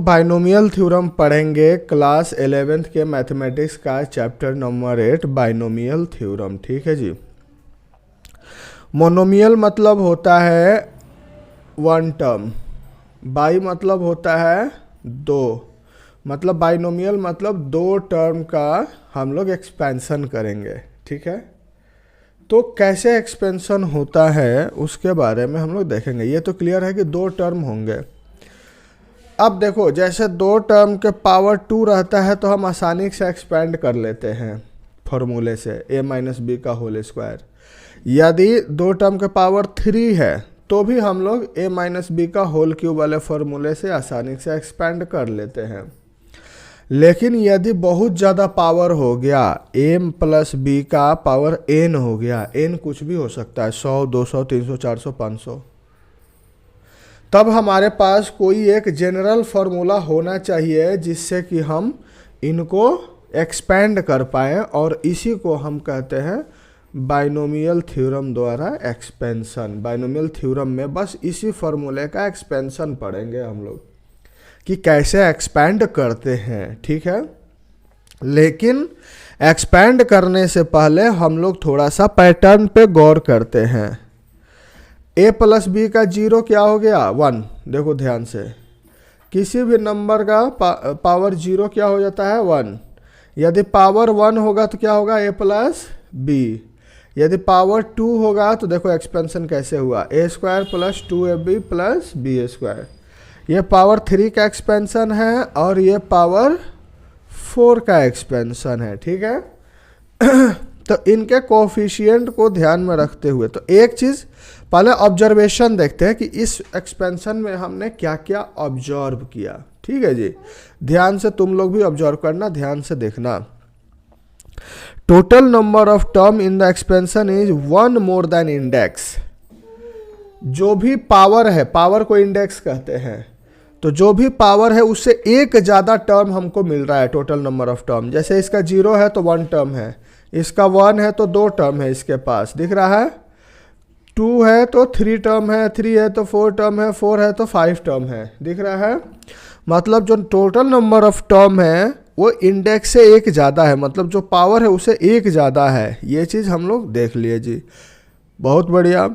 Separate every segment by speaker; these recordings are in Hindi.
Speaker 1: बाइनोमियल थ्योरम पढ़ेंगे क्लास 11th के मैथमेटिक्स का चैप्टर नंबर 8 बाइनोमियल थ्योरम। ठीक है जी। मोनोमियल मतलब होता है वन टर्म, बाई मतलब होता है दो, मतलब बाइनोमियल मतलब दो टर्म का हम लोग एक्सपेंशन करेंगे। ठीक है, तो कैसे एक्सपेंशन होता है उसके बारे में हम लोग देखेंगे। ये तो क्लियर है कि दो टर्म होंगे। अब देखो, जैसे दो टर्म के पावर 2 रहता है तो हम आसानी से एक्सपेंड कर लेते हैं फॉर्मूले से a माइनस बी का होल स्क्वायर। यदि दो टर्म के पावर 3 है तो भी हम लोग a माइनस बी का होल क्यूब वाले फॉर्मूले से आसानी से एक्सपेंड कर लेते हैं। लेकिन यदि बहुत ज़्यादा पावर हो गया, a प्लस बी का पावर n हो गया, n कुछ भी हो सकता है, 100, 200, 300, 400, 500, तब हमारे पास कोई एक जनरल फार्मूला होना चाहिए जिससे कि हम इनको एक्सपेंड कर पाएँ, और इसी को हम कहते हैं बाइनोमियल थ्योरम द्वारा एक्सपेंशन। बाइनोमियल थ्योरम में बस इसी फार्मूले का एक्सपेंशन पढ़ेंगे हम लोग कि कैसे एक्सपेंड करते हैं। ठीक है, लेकिन एक्सपेंड करने से पहले हम लोग थोड़ा सा पैटर्न पे गौर करते हैं। a प्लस बी का जीरो क्या हो गया? 1। देखो ध्यान से, किसी भी नंबर का पावर जीरो क्या हो जाता है? 1। यदि पावर 1 होगा तो क्या होगा? a plus B. यदि पावर 2 होगा तो देखो एक्सपेंशन कैसे हुआ, a square plus 2ab plus B square. ये पावर 3 का एक्सपेंशन है और ये पावर 4 का एक्सपेंशन है। ठीक है तो इनके कोफिशिएंट को ध्यान में रखते हुए तो एक चीज़ पहले ऑब्जर्वेशन देखते हैं कि इस एक्सपेंशन में हमने क्या क्या ऑब्जर्व किया। ठीक है जी, ध्यान से तुम लोग भी ऑब्जर्व करना, ध्यान से देखना। Total number of term in the expansion is 1 more than index. जो भी पावर है, पावर को इंडेक्स कहते हैं, तो जो भी पावर है उससे एक ज़्यादा टर्म हमको मिल रहा है टोटल नंबर ऑफ टर्म। जैसे इसका 0 है तो 1 टर्म है, इसका 1 है तो 2 टर्म है, इसके पास दिख रहा है। 2 है तो 3 टर्म है, 3 है तो 4 टर्म है, 4 है तो 5 टर्म है, दिख रहा है। मतलब जो टोटल नंबर ऑफ टर्म है वो इंडेक्स से एक ज़्यादा है, मतलब जो पावर है उसे एक ज़्यादा है। ये चीज़ हम लोग देख लिए जी, बहुत बढ़िया।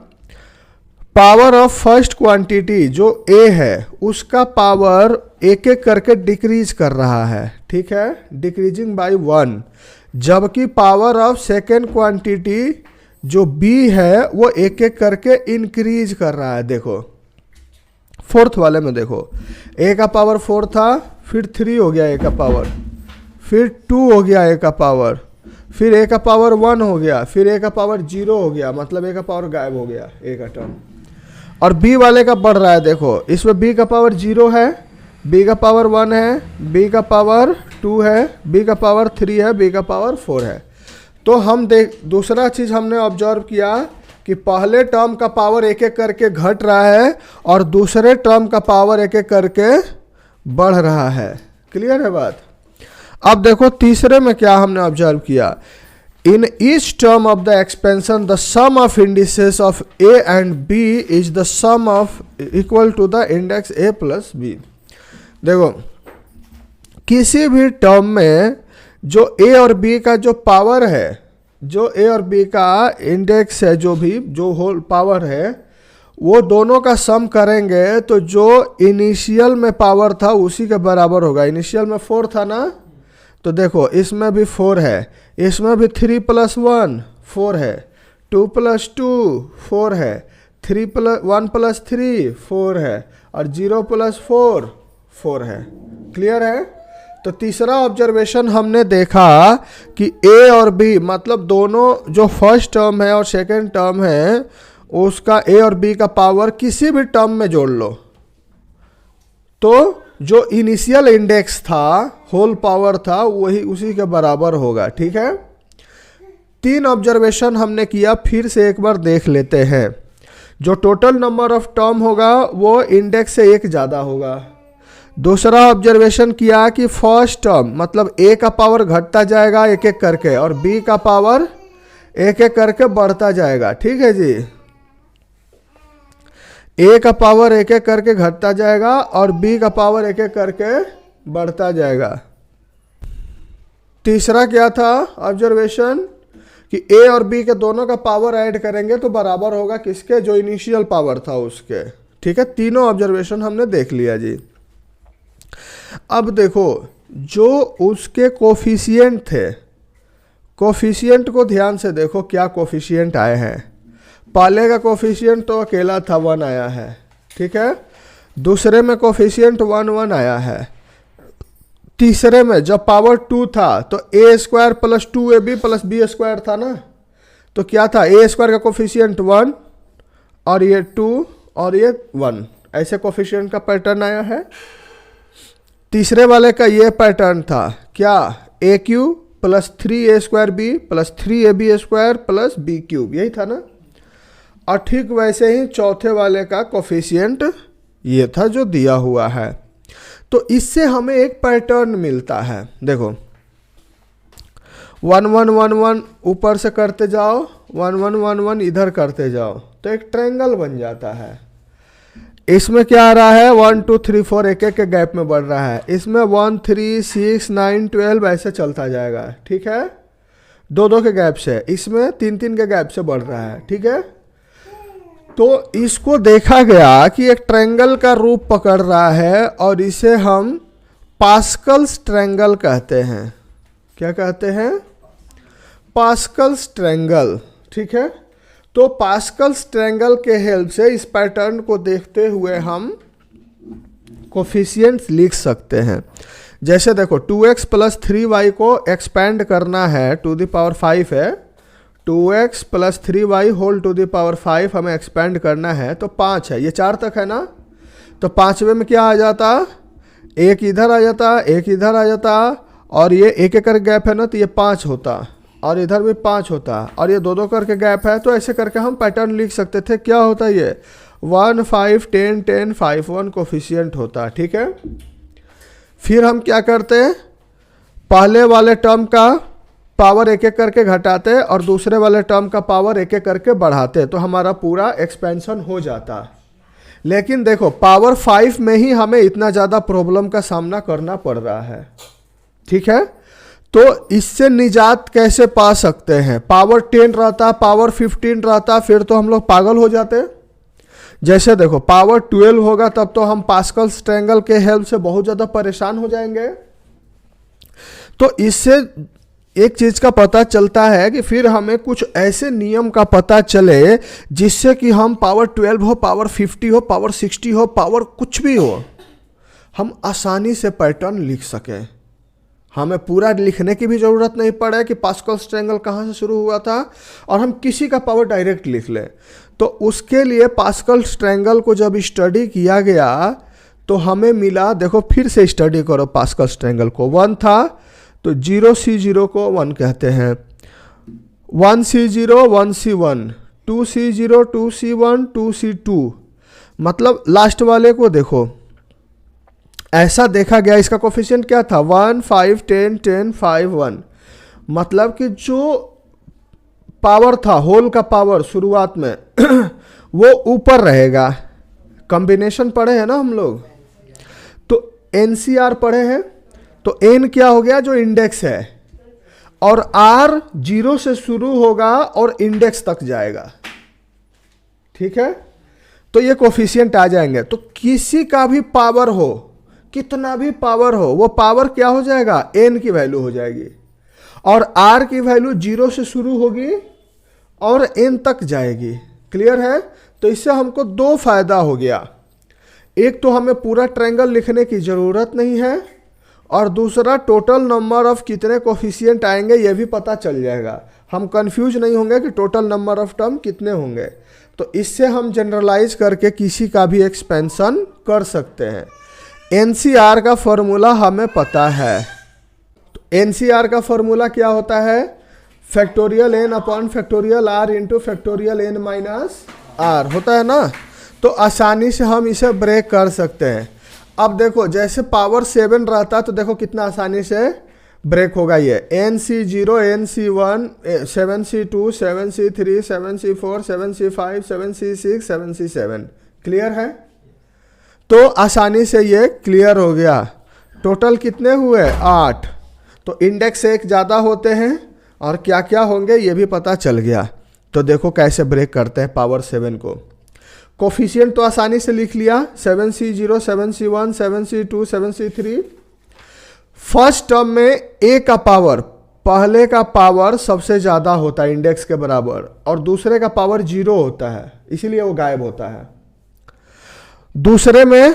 Speaker 1: पावर ऑफ फर्स्ट क्वांटिटी जो a है उसका पावर एक एक करके डिक्रीज कर रहा है। ठीक है, डिक्रीजिंग बाय 1। जबकि पावर ऑफ सेकेंड क्वांटिटी जो b है वो एक एक करके इंक्रीज कर रहा है। देखो फोर्थ वाले में देखो, a का पावर 4 था, फिर 3 हो गया a का पावर, फिर 2 हो गया a का पावर, फिर a का पावर 1 हो गया, फिर a का पावर 0 हो गया, मतलब a का पावर गायब हो गया, a का टर्म। और b वाले का बढ़ रहा है। देखो इसमें b का पावर 0 है, b का पावर 1 है, b का पावर 2 है, b का पावर 3 है, b का पावर 4 है। तो हम दूसरा चीज़ हमने ऑब्जर्व किया कि पहले टर्म का पावर एक एक करके घट रहा है और दूसरे टर्म का पावर एक एक करके बढ़ रहा है। क्लियर है बात? अब देखो तीसरे में क्या हमने ऑब्जर्व किया, in each term of the expansion the sum of indices of a and b is the sum of equal to the index a plus b। देखो किसी भी टर्म में जो a और b का जो पावर है, जो a और b का इंडेक्स है, जो होल पावर है, वो दोनों का सम करेंगे तो जो इनिशियल में पावर था उसी के बराबर होगा। इनिशियल में 4 था ना, तो देखो इसमें भी 4 है, इसमें भी 3 + 1 4 है, 2 + 2 4 है, 1 + 3 4 है, और 0 + 4 4 है। क्लियर है? तो तीसरा ऑब्जर्वेशन हमने देखा कि a और b मतलब दोनों जो फर्स्ट टर्म है और सेकेंड टर्म है उसका a और b का पावर किसी भी टर्म में जोड़ लो तो जो इनिशियल इंडेक्स था, होल पावर था, वही उसी के बराबर होगा। ठीक है, 3 ऑब्जर्वेशन हमने किया, फिर से एक बार देख लेते हैं। जो टोटल नंबर ऑफ टर्म होगा वो इंडेक्स से एक ज़्यादा होगा। दूसरा ऑब्जर्वेशन किया कि फर्स्ट टर्म मतलब a का पावर घटता जाएगा एक एक करके और b का पावर एक एक करके बढ़ता जाएगा। ठीक है जी, ए का पावर एक एक करके घटता जाएगा और बी का पावर एक एक करके बढ़ता जाएगा। तीसरा क्या था ऑब्जर्वेशन कि ए और बी के दोनों का पावर ऐड करेंगे तो बराबर होगा किसके, जो इनिशियल पावर था उसके। ठीक है, तीनों ऑब्जर्वेशन हमने देख लिया जी। अब देखो जो उसके कोफिशिएंट थे, कोफिशिएंट को ध्यान से देखो क्या कोफिशिएंट आए हैं। पहले का कोफिशिएंट तो अकेला था 1 आया है, ठीक है। दूसरे में कोफिशिएंट 1 1 आया है। तीसरे में जब पावर 2 था तो a square plus 2ab plus B square था ना, तो क्या था, ए स्क्वायर का कोफिशिएंट 1 और ये 2 और ये 1, ऐसे कोफिशिएंट का पैटर्न आया है। तीसरे वाले का ये पैटर्न था क्या, a cube plus 3a square b plus 3ab square plus b cube, यही था ना। और ठीक वैसे ही चौथे वाले का कोफिशिएंट ये था जो दिया हुआ है। तो इससे हमें एक पैटर्न मिलता है, देखो 1 1 1 1 ऊपर से करते जाओ, 1 1 1 1 इधर करते जाओ तो एक ट्रायंगल बन जाता है। इसमें क्या आ रहा है, 1 2 3 4 एक एक के गैप में बढ़ रहा है। इसमें 1 3 6 9 12 ऐसे चलता जाएगा, ठीक है, 2 2 के गैप से। इसमें 3 3 के गैप से बढ़ रहा है, ठीक है। तो इसको देखा गया कि एक ट्रायंगल का रूप पकड़ रहा है और इसे हम पास्कल्स ट्रायंगल कहते हैं। क्या कहते हैं, पास्कल्स ट्रायंगल, ठीक है। तो पास्कल्स ट्रायंगल के हेल्प से इस पैटर्न को देखते हुए हम कोफिशिएंट्स लिख सकते हैं। जैसे देखो 2x प्लस 3y को एक्सपेंड करना है, टू द पावर 5 है, 2x plus 3y whole to the power 5 हमें एक्सपेंड करना है, तो 5 है, ये 4 तक है ना। तो 5वें में क्या आ जाता, एक इधर आ जाता, एक इधर आ जाता, और ये एक एक करके गैप है ना, तो ये 5 होता, और इधर भी 5 होता, और ये 2 2 करके गैप है। तो ऐसे करके हम पैटर्न लिख सकते थे। क्या होता है ये 1 5 10 10 5 1 कोफिशिएंट होता, ठीक है। फिर हम क्या करते हैं, पहले वाले टर्म का पावर एक एक करके घटाते और दूसरे वाले टर्म का पावर एक एक करके बढ़ाते, तो हमारा पूरा एक्सपेंशन हो जाता। लेकिन देखो पावर 5 में ही हमें इतना ज़्यादा प्रॉब्लम का सामना करना पड़ रहा है, ठीक है। तो इससे निजात कैसे पा सकते हैं, पावर 10 रहता, पावर 15 रहता, फिर तो हम लोग पागल हो जाते। जैसे देखो पावर 12 होगा तब तो हम पास्कल्स ट्रायंगल के हेल्प से बहुत ज़्यादा परेशान हो जाएंगे। तो इससे एक चीज़ का पता चलता है कि फिर हमें कुछ ऐसे नियम का पता चले जिससे कि हम पावर 12 हो, पावर 50 हो, पावर 60 हो, पावर कुछ भी हो, हम आसानी से पैटर्न लिख सकें। हमें पूरा लिखने की भी ज़रूरत नहीं पड़े कि पास्कल्स ट्रायंगल कहाँ से शुरू हुआ था, और हम किसी का पावर डायरेक्ट लिख लें। तो उसके लिए पास्कल्स ट्रायंगल को जब स्टडी किया गया तो हमें मिला, देखो फिर से स्टडी करो पास्कल्स ट्रायंगल को। 1 था तो 0C0 को 1 कहते हैं, 1C0 1C1, 2C0 2C1 2C2, मतलब लास्ट वाले को देखो ऐसा देखा गया। इसका कोफिशिएंट क्या था 1 5 10 10 5 1, मतलब कि जो पावर था होल का पावर शुरुआत में वो ऊपर रहेगा। कॉम्बिनेशन पढ़े हैं ना हम लोग, तो NCR पढ़े हैं। तो n क्या हो गया, जो इंडेक्स है, और r 0 से शुरू होगा और इंडेक्स तक जाएगा, ठीक है। तो ये कोफिशिएंट आ जाएंगे। तो किसी का भी पावर हो, कितना भी पावर हो, वो पावर क्या हो जाएगा, n की वैल्यू हो जाएगी, और r की वैल्यू 0 से शुरू होगी और n तक जाएगी। क्लियर है। तो इससे हमको 2 फायदा हो गया, एक तो हमें पूरा ट्रायंगल लिखने की ज़रूरत नहीं है, और दूसरा टोटल नंबर ऑफ कितने कोफिशिएंट आएंगे ये भी पता चल जाएगा। हम कंफ्यूज नहीं होंगे कि टोटल नंबर ऑफ टर्म कितने होंगे। तो इससे हम जनरलाइज करके किसी का भी एक्सपेंशन कर सकते हैं। NCR का फॉर्मूला हमें पता है। तो NCR का फॉर्मूला क्या होता है, factorial n upon factorial r into factorial n minus r होता है ना। तो आसानी से हम इसे ब्रेक कर सकते हैं। अब देखो जैसे पावर 7 रहता तो देखो कितना आसानी से ब्रेक होगा ये, NC0 NC1 7C2 7C3 7C4 7C5 7C6 7C7, clear है? तो आसानी से ये क्लियर हो गया। टोटल कितने हुए? 8। तो इंडेक्स 1 ज़्यादा होते हैं और क्या क्या होंगे ये भी पता चल गया। तो देखो कैसे ब्रेक करते हैं पावर 7 को। कोफिशिएंट तो आसानी से लिख लिया, 7C0, 7C1, 7C2, 7C3। First term में ए का पावर, पहले का पावर सबसे ज़्यादा होता है इंडेक्स के बराबर, और दूसरे का पावर 0 होता है, इसीलिए वो गायब होता है। दूसरे में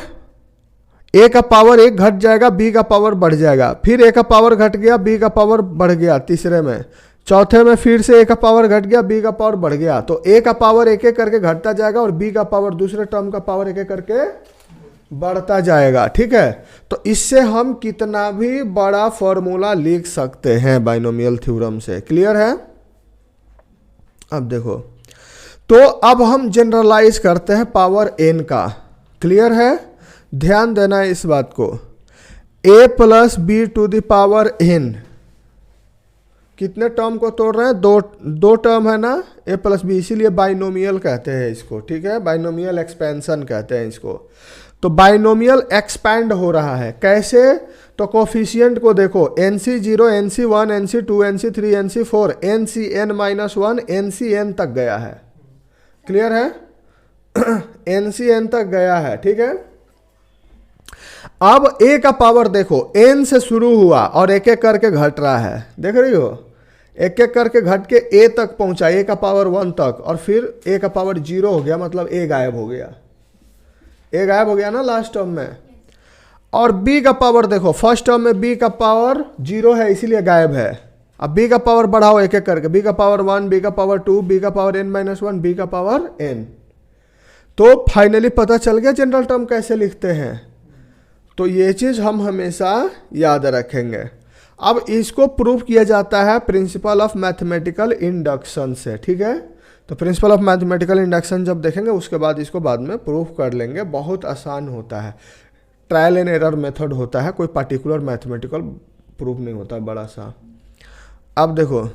Speaker 1: ए का पावर 1 घट जाएगा, बी का पावर बढ़ जाएगा, फिर ए का पावर घट गया, बी का पावर बढ़ गया तीसरे में, चौथे में फिर से ए का पावर घट गया, बी का पावर बढ़ गया। तो ए का पावर एक एक करके घटता जाएगा और बी का पावर, दूसरे टर्म का पावर एक एक करके बढ़ता जाएगा। ठीक है, तो इससे हम कितना भी बड़ा फॉर्मूला लिख सकते हैं बाइनोमियल थ्योरम से। क्लियर है? अब देखो, तो अब हम जनरलाइज करते हैं पावर n का। क्लियर है? ध्यान देना है इस बात को। a plus B to the power n कितने टर्म को तोड़ रहे हैं? दो टर्म है ना, a प्लस बी, इसीलिए बाइनोमियल कहते हैं इसको। ठीक है, बाइनोमियल एक्सपेंशन कहते हैं इसको। तो बाइनोमियल एक्सपैंड हो रहा है कैसे? तो कोफिशिएंट को देखो, NC0, NC1, NC2, NC3, NC4, NCn-1, NCn तक गया है। क्लियर है? NCn तक गया है। ठीक है, अब a का पावर देखो, n से शुरू हुआ और एक एक करके घट रहा है, देख रही हो? एक एक करके घट के a तक पहुंचा, a का पावर 1 तक, और फिर a का पावर 0 हो गया, मतलब a गायब हो गया। a गायब हो गया ना लास्ट टर्म में। और b का पावर देखो, फर्स्ट टर्म में b का पावर 0 है, इसीलिए गायब है। अब b का पावर बढ़ाओ एक एक करके, b का पावर 1, b का पावर 2, b का पावर n-1, b का पावर n। तो फाइनली पता चल गया जनरल टर्म कैसे लिखते हैं। तो ये चीज़ हम हमेशा याद रखेंगे। अब इसको प्रूव किया जाता है प्रिंसिपल ऑफ मैथमेटिकल इंडक्शन से। ठीक है, तो प्रिंसिपल ऑफ मैथमेटिकल इंडक्शन जब देखेंगे उसके बाद इसको बाद में प्रूव कर लेंगे। बहुत आसान होता है, ट्रायल एंड एरर मेथड होता है, कोई पार्टिकुलर मैथमेटिकल प्रूफ नहीं होता बड़ा सा। अब देखो,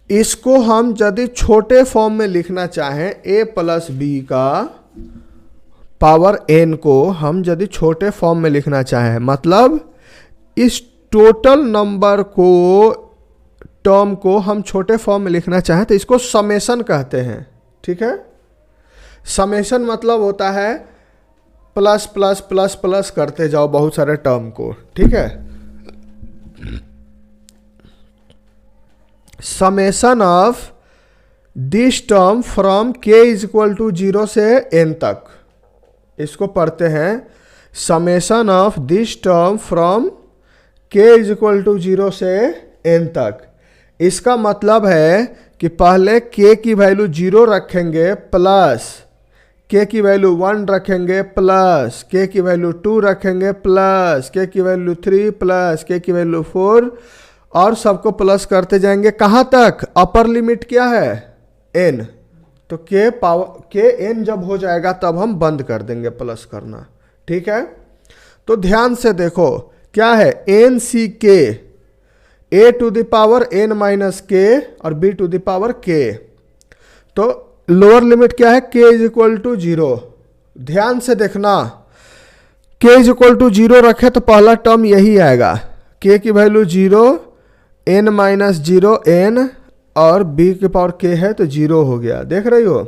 Speaker 1: इसको हम यदि छोटे फॉर्म में लिखना चाहें, a प्लस बी का पावर n को हम यदि छोटे फॉर्म में लिखना चाहें, मतलब इस टोटल नंबर को, टर्म को हम छोटे फॉर्म में लिखना चाहें तो इसको समेशन कहते हैं। ठीक है, समेशन मतलब होता है प्लस प्लस प्लस प्लस करते जाओ बहुत सारे टर्म को। ठीक है, summation of this term from k is equal to 0 से n तक, इसको पढ़ते हैं summation of this term from k is equal to 0 से n तक। इसका मतलब है कि पहले k की वैल्यू 0 रखेंगे, प्लस k की वैल्यू 1 रखेंगे, प्लस k की वैल्यू 2 रखेंगे, प्लस k की वैल्यू 3, प्लस k की वैल्यू 4, और सबको प्लस करते जाएंगे। कहाँ तक? अपर लिमिट क्या है? n। तो k n जब हो जाएगा तब हम बंद कर देंगे प्लस करना। ठीक है, तो ध्यान से देखो क्या है, NCk, a to the power n minus k और b to the power k। तो लोअर लिमिट क्या है? k is equal to 0। ध्यान से देखना, k इज इक्वल टू 0 रखे तो पहला टर्म यही आएगा, k की वैल्यू 0, n माइनस 0 n, और b के पावर k है तो 0 हो गया। देख रही हो?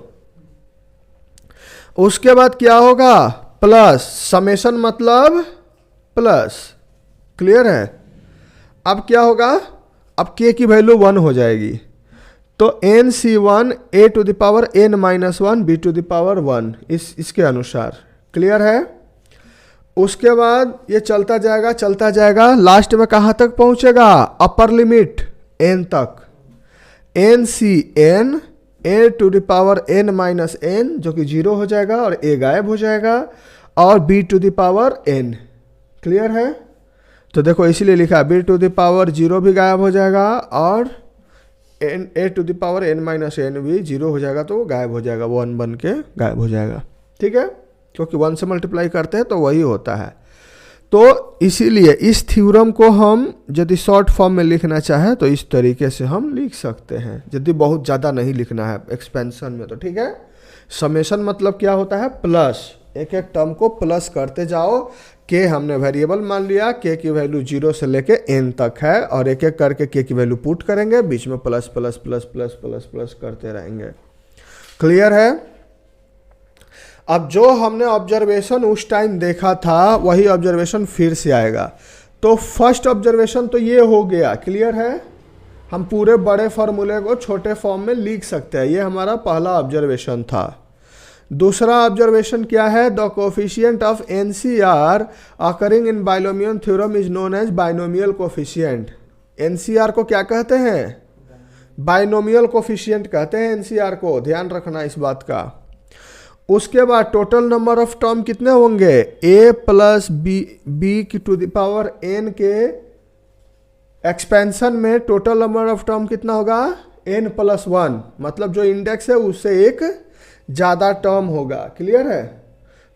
Speaker 1: उसके बाद क्या होगा? प्लस, समेशन मतलब प्लस। क्लियर है? अब क्या होगा? अब k की वैल्यू 1 हो जाएगी, तो NC1 a to the power n minus 1 b to the power 1, इसके अनुसार। क्लियर है? उसके बाद ये चलता जाएगा, लास्ट में कहाँ तक पहुंचेगा? अपर लिमिट n तक, NCn a to the power n minus n, जो कि 0 हो जाएगा और a गायब हो जाएगा, और b to the power n। Clear है? तो देखो इसीलिए लिखा b टू द पावर 0 भी गायब हो जाएगा और a to the power n minus n भी 0 हो जाएगा, तो वो गायब हो जाएगा, 1 बन के गायब हो जाएगा। ठीक है, क्योंकि 1 से मल्टीप्लाई करते हैं तो वही होता है। तो इसीलिए इस थ्योरम को हम यदि शॉर्ट फॉर्म में लिखना चाहे तो इस तरीके से हम लिख सकते हैं, यदि बहुत ज़्यादा नहीं लिखना है एक्सपेंशन में तो। ठीक है, समेशन मतलब क्या होता है, प्लस, एक एक टर्म को प्लस करते जाओ। के हमने वेरिएबल मान लिया, के की वैल्यू 0 से लेके n तक है, और एक एक करके के की वैल्यू पुट करेंगे, बीच में plus plus plus plus plus plus करते रहेंगे। क्लियर है? अब जो हमने ऑब्जर्वेशन उस टाइम देखा था वही ऑब्जर्वेशन फिर से आएगा। तो फर्स्ट ऑब्जर्वेशन तो ये हो गया, क्लियर है? हम पूरे बड़े फॉर्मूले को छोटे फॉर्म में लिख सकते हैं, ये हमारा पहला ऑब्जर्वेशन था। दूसरा ऑब्जर्वेशन क्या है, the coefficient of NCR occurring in binomial theorem is known as binomial coefficient. NCR को क्या कहते हैं, बाइनोमियल कोफिशिएंट कहते हैं एनसीआर को, ध्यान रखना इस बात का। उसके बाद टोटल नंबर ऑफ टर्म कितने होंगे, a प्लस बी की टू द पावर n के एक्सपेंशन में टोटल नंबर ऑफ टर्म कितना होगा, n प्लस 1, मतलब जो इंडेक्स है उससे एक ज़्यादा टर्म होगा। क्लियर है?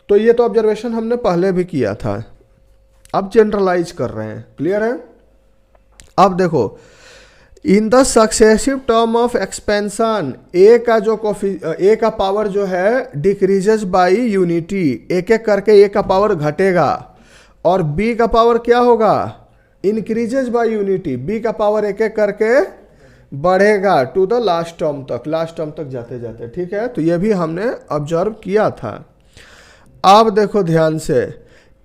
Speaker 1: तो ये तो ऑब्जर्वेशन हमने पहले भी किया था, अब जनरलाइज कर रहे हैं। क्लियर है? अब देखो, in the successive term of expansion a का जो ए का पावर जो है डिक्रीजेस बाय यूनिटी, एक एक करके ए का पावर घटेगा, और बी का पावर क्या होगा, इंक्रीजेस बाय यूनिटी, बी का पावर एक एक करके बढ़ेगा टू द लास्ट टर्म तक जाते जाते। ठीक है, तो ये भी हमने ऑब्जर्व किया था। अब देखो ध्यान से,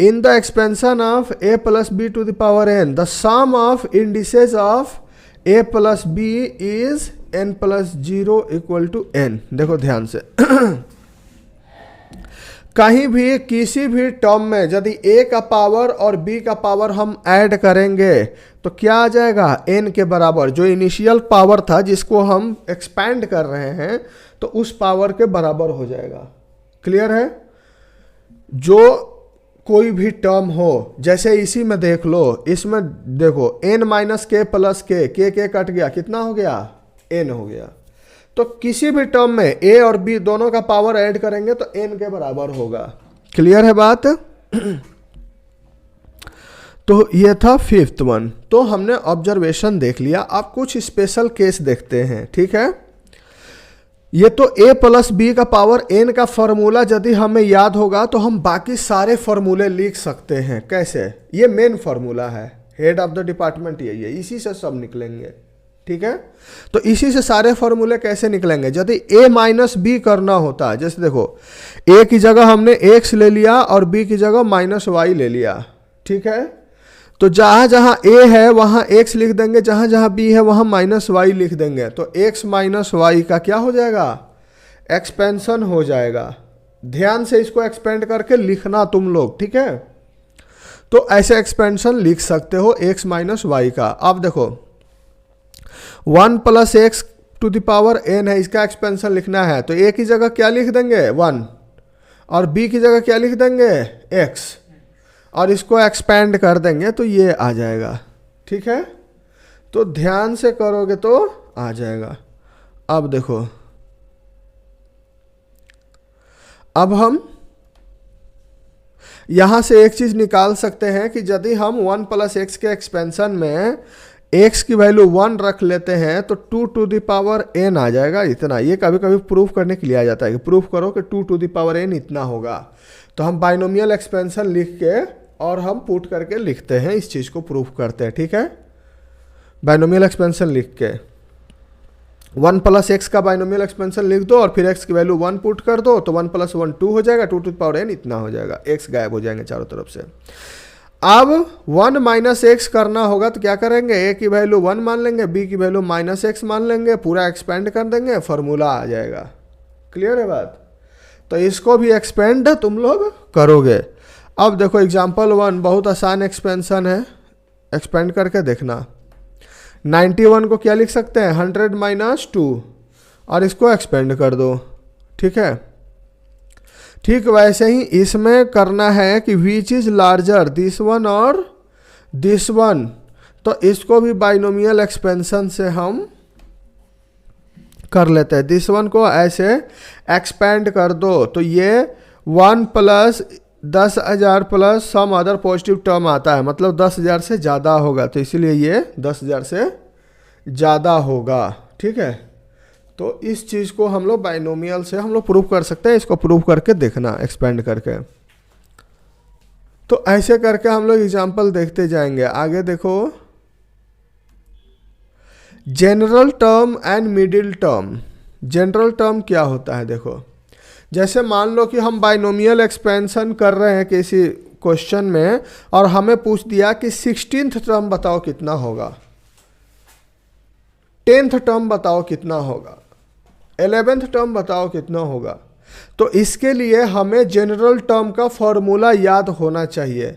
Speaker 1: in the expansion of A plus B to the power N the sum of indices of a plus B is n plus 0 equal to n। देखो ध्यान से कहीं भी किसी भी टर्म में यदि a का पावर और b का पावर हम ऐड करेंगे तो क्या आ जाएगा, n के बराबर। जो इनिशियल पावर था जिसको हम एक्सपैंड कर रहे हैं तो उस पावर के बराबर हो जाएगा। क्लियर है? जो कोई भी टर्म हो, जैसे इसी में देख लो, इसमें देखो n माइनस के प्लस के कट गया, कितना हो गया, n हो गया। तो किसी भी टर्म में a और b दोनों का पावर ऐड करेंगे तो n के बराबर होगा। क्लियर है बात? तो ये था फिफ्थ वन। तो हमने ऑब्जर्वेशन देख लिया, अब कुछ स्पेशल केस देखते हैं। ठीक है, ये तो a प्लस बी का पावर n का फॉर्मूला यदि हमें याद होगा तो हम बाकी सारे फॉर्मूले लिख सकते हैं। कैसे? ये मेन फॉर्मूला है, हेड ऑफ द डिपार्टमेंट यही है, इसी से सब निकलेंगे। ठीक है, तो इसी से सारे फॉर्मूले कैसे निकलेंगे, यदि a माइनस बी करना होता है, जैसे देखो a की जगह हमने x ले लिया और b की जगह माइनस y ले लिया। ठीक है, तो जहाँ जहाँ a है वहाँ x लिख देंगे, जहाँ जहाँ b है वहाँ माइनस y लिख देंगे, तो x माइनस y का क्या हो जाएगा, एक्सपेंशन हो जाएगा। ध्यान से इसको एक्सपेंड करके लिखना तुम लोग। ठीक है, तो ऐसे एक्सपेंशन लिख सकते हो x माइनस y का। अब देखो 1 plus X to the power n है, इसका एक्सपेंशन लिखना है तो a की जगह क्या लिख देंगे 1, और b की जगह क्या लिख देंगे x, और इसको एक्सपेंड कर देंगे तो ये आ जाएगा। ठीक है, तो ध्यान से करोगे तो आ जाएगा। अब देखो, अब हम यहां से एक चीज निकाल सकते हैं कि यदि हम 1 प्लस एक्स के एक्सपेंशन में x की वैल्यू 1 रख लेते हैं तो 2 टू द पावर n आ जाएगा इतना। ये कभी कभी प्रूफ करने के लिए आ जाता है कि प्रूफ करो कि 2 टू द पावर n इतना होगा, तो हम बाइनोमियल एक्सपेंशन लिख के और हम पुट करके लिखते हैं, इस चीज़ को प्रूफ करते हैं। ठीक है, बाइनोमियल एक्सपेंशन लिख के 1 प्लस एक्स का बाइनोमियल एक्सपेंशन लिख दो और फिर x की वैल्यू 1 पुट कर दो तो 1 प्लस 1 2 हो जाएगा, 2 टू द पावर n इतना हो जाएगा, x गायब हो जाएंगे चारों तरफ से। अब 1 माइनस एक्स करना होगा तो क्या करेंगे, a की वैल्यू 1 मान लेंगे, b की वैल्यू माइनस एक्स मान लेंगे, पूरा एक्सपेंड कर देंगे, फॉर्मूला आ जाएगा। क्लियर है बात? तो इसको भी एक्सपेंड तुम लोग करोगे। अब देखो एग्जाम्पल 1 बहुत आसान एक्सपेंशन है, एक्सपेंड करके देखना। 91 को क्या लिख सकते हैं 100 माइनस 2, और इसको एक्सपेंड कर दो। ठीक है, ठीक वैसे ही इसमें करना है कि which is larger this one और दिस वन, तो इसको भी बाइनोमियल एक्सपेंशन से हम कर लेते हैं। दिस वन को ऐसे एक्सपेंड कर दो तो ये 1 plus 10,000 plus some other positive term आता है, मतलब 10,000 से ज़्यादा होगा, तो इसीलिए ये 10,000 से ज़्यादा होगा। ठीक है, तो इस चीज़ को हम लोग बाइनोमियल से हम लोग प्रूव कर सकते हैं। इसको प्रूव करके देखना एक्सपेंड करके। तो ऐसे करके हम लोग एग्जाम्पल देखते जाएंगे। आगे देखो, general term and middle term. General term क्या होता है? देखो, जैसे मान लो कि हम बाइनोमियल एक्सपेंशन कर रहे हैं किसी क्वेश्चन में, और हमें पूछ दिया कि 16th टर्म बताओ कितना होगा, 10th टर्म बताओ कितना होगा, 11th टर्म बताओ कितना होगा। तो इसके लिए हमें जनरल टर्म का फॉर्मूला याद होना चाहिए,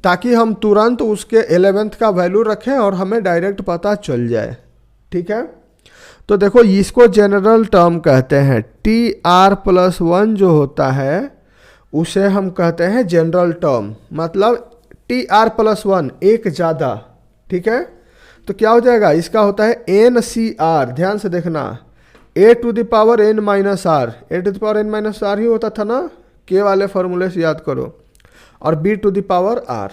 Speaker 1: ताकि हम तुरंत उसके 11th का वैल्यू रखें और हमें डायरेक्ट पता चल जाए। ठीक है, तो देखो इसको जनरल टर्म कहते हैं। TR+1 जो होता है उसे हम कहते हैं जनरल टर्म, मतलब TR+1 एक ज़्यादा। ठीक है, तो क्या हो जाएगा? इसका होता है NCR। ध्यान से देखना, A to the power n minus r, A to the power n minus r ही होता था ना, K वाले फॉर्मूले से याद करो, और B to the power R।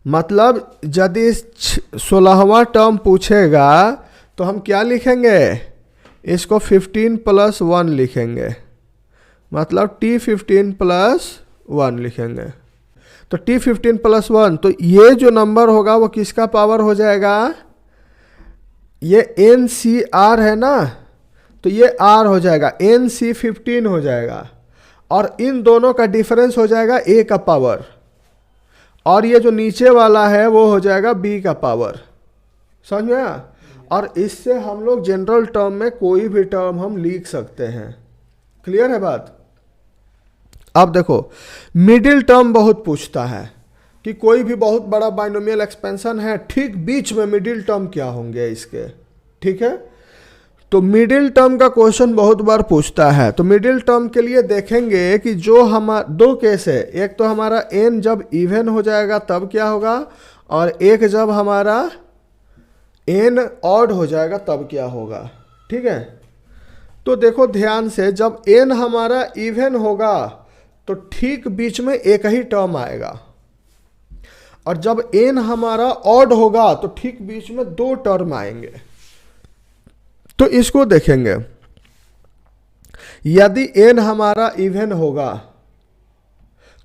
Speaker 1: मतलब यदि 16वां टर्म पूछेगा तो हम क्या लिखेंगे? इसको 15+1 लिखेंगे, मतलब T15+1 लिखेंगे। तो T15+1, तो ये जो नंबर होगा वो किसका पावर हो जाएगा? ये NCR है ना, तो ये R हो जाएगा, NC15 हो जाएगा, और इन दोनों का डिफरेंस हो जाएगा A का पावर, और ये जो नीचे वाला है वो हो जाएगा B का पावर। समझ में आया? और इससे हम लोग जनरल टर्म में कोई भी टर्म हम लिख सकते हैं। क्लियर है बात? अब देखो, मिडिल टर्म बहुत पूछता है कि कोई भी बहुत बड़ा बाइनोमियल एक्सपेंशन है, ठीक बीच में मिडिल टर्म क्या होंगे इसके। ठीक है, तो मिडिल टर्म का क्वेश्चन बहुत बार पूछता है। तो मिडिल टर्म के लिए देखेंगे कि जो हमारा दो केस है, एक तो हमारा n जब इवन हो जाएगा तब क्या होगा, और एक जब हमारा n ऑड हो जाएगा तब क्या होगा। ठीक है, तो देखो ध्यान से, जब n हमारा इवन होगा तो ठीक बीच में एक ही टर्म आएगा, और जब n हमारा ऑड होगा तो ठीक बीच में दो टर्म आएंगे। तो इसको देखेंगे, यदि n हमारा इवन होगा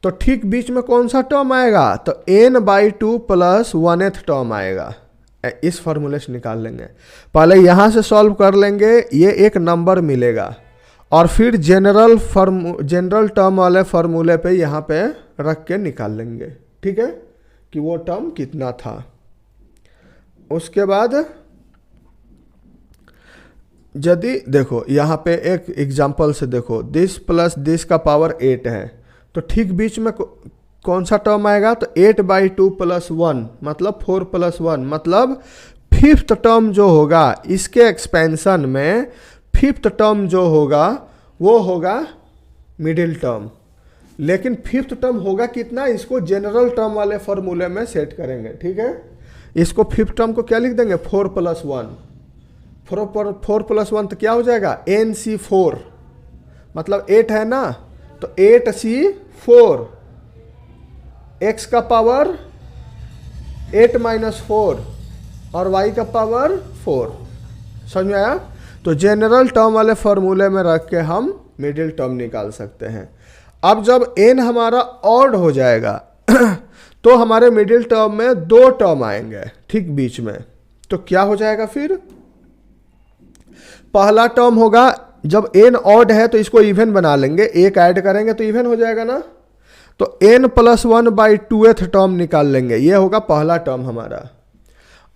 Speaker 1: तो ठीक बीच में कौन सा टर्म आएगा? तो n/2 + 1th टर्म आएगा। इस फॉर्मूले से निकाल लेंगे, पहले यहां से सॉल्व कर लेंगे, ये एक नंबर मिलेगा, और फिर जनरल टर्म वाले फॉर्मूले पे यहाँ पे रख के निकाल लेंगे। ठीक है, कि वो टर्म कितना था। उसके बाद यदि देखो यहाँ पे एक एग्जांपल से देखो, दिस प्लस दिस का पावर 8 है, तो ठीक बीच में कौन सा टर्म आएगा? तो 8/2 + 1, मतलब 4 + 1, मतलब 5th टर्म जो होगा इसके एक्सपेंशन में 5th टर्म जो होगा वो होगा मिडिल टर्म। लेकिन 5th टर्म होगा कितना? इसको जनरल टर्म वाले फॉर्मूले में सेट करेंगे। ठीक है, इसको 5th टर्म को क्या लिख देंगे? 4 + 1। 4 + 1 तो क्या हो जाएगा? NC4, मतलब 8 है ना, तो 8C4, x का पावर 8 - 4 और y का पावर 4। समझ में आया? तो जनरल टर्म वाले फॉर्मूले में रख के हम मिडिल टर्म निकाल सकते हैं। अब जब n हमारा ऑड हो जाएगा तो हमारे मिडिल टर्म में दो टर्म आएंगे ठीक बीच में। तो क्या हो जाएगा फिर? पहला टर्म होगा, जब n ऑड है तो इसको इवन बना लेंगे, एक ऐड करेंगे तो इवन हो जाएगा ना, तो n + 1/2th टर्म निकाल लेंगे, ये होगा पहला टर्म हमारा,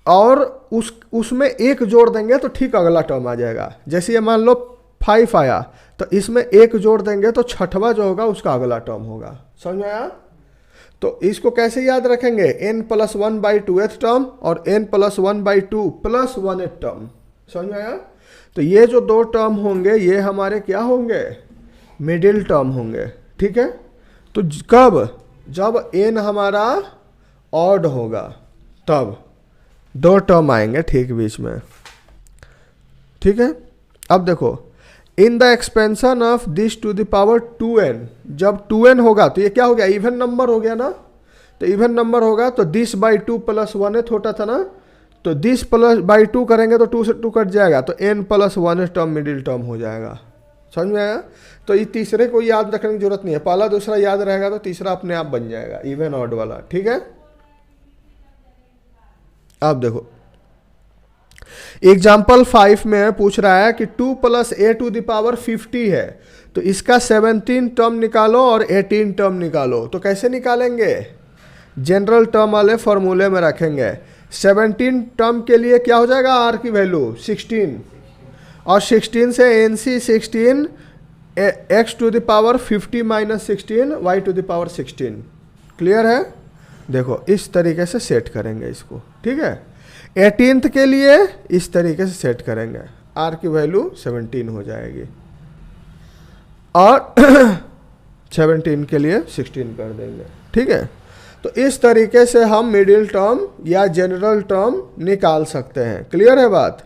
Speaker 1: और उसमें एक जोड़ देंगे तो ठीक अगला टर्म आ जाएगा। जैसे ये मान लो 5 आया, तो इसमें एक जोड़ देंगे तो छठवां जो होगा उसका अगला टर्म होगा। समझ में आया? तो इसको कैसे याद रखेंगे? n + 1/2th टर्म और n + 1/2 + 1th टर्म। समझ में आया? तो ये जो दो टर्म होंगे ये हमारे क्या होंगे? मिडिल टर्म होंगे। ठीक है, तो कब? जब n हमारा ऑड होगा तब दो टर्म आएंगे ठीक बीच में। ठीक है, अब देखो in the expansion of this to the power 2n, जब 2n होगा तो ये क्या हो गया, इवन नंबर हो गया ना, तो इवन नंबर होगा तो दिस बाई 2 प्लस 1 होता था ना, तो दिस प्लस बाई 2 करेंगे तो 2 से 2 कट जाएगा, तो n plus 1 term middle term हो जाएगा। समझ में आया? तो ये तीसरे को याद रखने की जरूरत नहीं है, पहला दूसरा याद रहेगा तो तीसरा अपने आप बन जाएगा, इवन ऑड वाला। ठीक है, अब देखो एग्जाम्पल 5 में पूछ रहा है कि 2 plus a to the power 50 है, तो इसका 17 टर्म निकालो और 18 टर्म निकालो। तो कैसे निकालेंगे, जनरल टर्म वाले फॉर्मूले में रखेंगे। 17 टर्म के लिए क्या हो जाएगा, r की वैल्यू 16, और 16 से NC 16 x to the power 50 minus 16 y to the power 16। Clear है? देखो इस तरीके से सेट करेंगे इसको। ठीक है, 18th के लिए इस तरीके से सेट करेंगे, r की वैल्यू 17 हो जाएगी और 17 के लिए 16 कर देंगे। ठीक है, तो इस तरीके से हम मिडिल टर्म या जनरल टर्म निकाल सकते हैं। क्लियर है बात?